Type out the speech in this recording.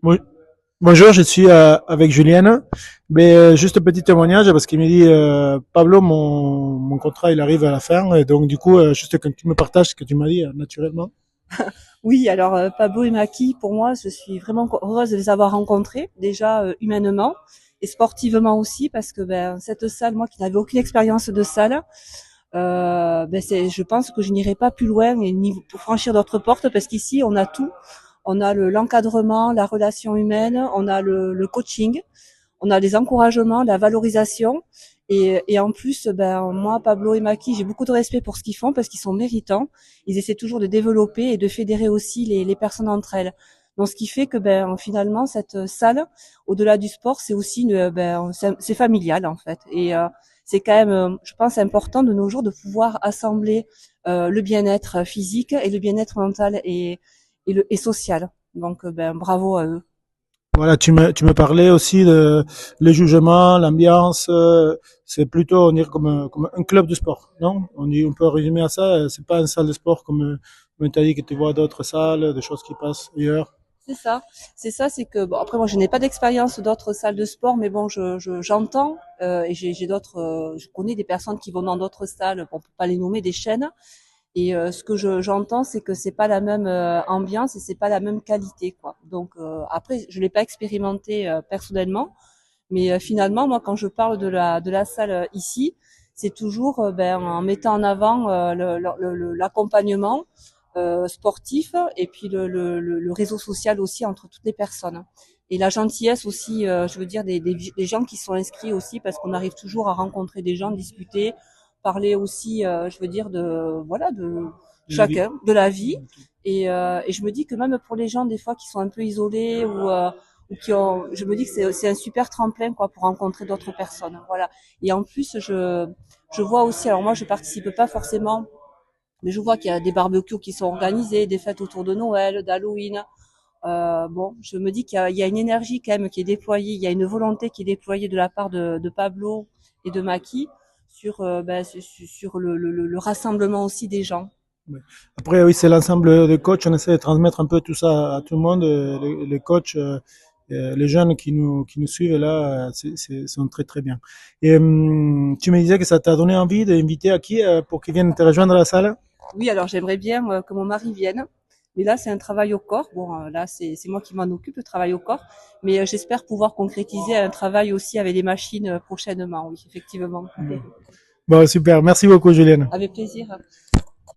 Oui. Bonjour, je suis avec Julienne. Mais juste un petit témoignage parce qu'il me dit Pablo, mon contrat il arrive à la fin et donc du coup juste que tu me partages ce que tu m'as dit naturellement. Oui, alors Pablo et Maki, pour moi, je suis vraiment heureuse de les avoir rencontrés, déjà humainement et sportivement aussi, parce que ben, cette salle, moi qui n'avais aucune expérience de salle, je pense que je n'irai pas plus loin et ni pour franchir d'autres portes, parce qu'ici, on a tout. On a l'encadrement, la relation humaine, on a le coaching, on a les encouragements, la valorisation. Et en plus, ben moi, Pablo et Maki, j'ai beaucoup de respect pour ce qu'ils font parce qu'ils sont méritants. Ils essaient toujours de développer et de fédérer aussi les personnes entre elles. Donc, ce qui fait que ben finalement, cette salle, au-delà du sport, c'est aussi c'est familial en fait. Et c'est quand même, je pense, important de nos jours de pouvoir assembler le bien-être physique et le bien-être mental et social. Donc, ben bravo à eux. Voilà, tu me parlais aussi de les jugements, l'ambiance. C'est plutôt on dirait comme un club de sport, non? On peut résumer à ça. C'est pas une salle de sport comme tu as dit que tu vois d'autres salles, des choses qui passent ailleurs. C'est ça, c'est que bon après moi je n'ai pas d'expérience d'autres salles de sport, mais bon j'entends et j'ai d'autres, je connais des personnes qui vont dans d'autres salles, on peut pas les nommer des chaînes, et ce que j'entends c'est que c'est pas la même ambiance et c'est pas la même qualité quoi. Donc après je l'ai pas expérimenté personnellement, mais finalement moi quand je parle de la salle ici, c'est toujours ben en mettant en avant l'accompagnement sportif et puis le réseau social aussi entre toutes les personnes. Et la gentillesse aussi, je veux dire, des gens qui sont inscrits aussi, parce qu'on arrive toujours à rencontrer des gens, discuter, parler aussi, je veux dire, de La vie. chacun, de la vie. Et je me dis que même pour les gens, des fois, qui sont un peu isolés ou qui ont, je me dis que c'est un super tremplin, quoi, pour rencontrer d'autres personnes. Voilà. Et en plus, je vois aussi, alors moi, je participe pas forcément, mais je vois qu'il y a des barbecues qui sont organisés, des fêtes autour de Noël, d'Halloween. Bon, je me dis qu'il y a une énergie quand même qui est déployée, il y a une volonté qui est déployée de la part de Pablo et de Maki sur le rassemblement aussi des gens. Ouais. Après, oui, c'est l'ensemble des coachs. On essaie de transmettre un peu tout ça à tout le monde. Les coachs, les jeunes qui nous suivent là, sont très très bien. Et tu me disais que ça t'a donné envie d'inviter à qui pour qu'ils viennent te rejoindre à la salle? Oui, alors j'aimerais bien que mon mari vienne, mais là c'est un travail au corps. Bon, là c'est moi qui m'en occupe, le travail au corps, mais j'espère pouvoir concrétiser un travail aussi avec les machines prochainement. Oui, effectivement. Bon, super. Merci beaucoup, Julienne. Avec plaisir.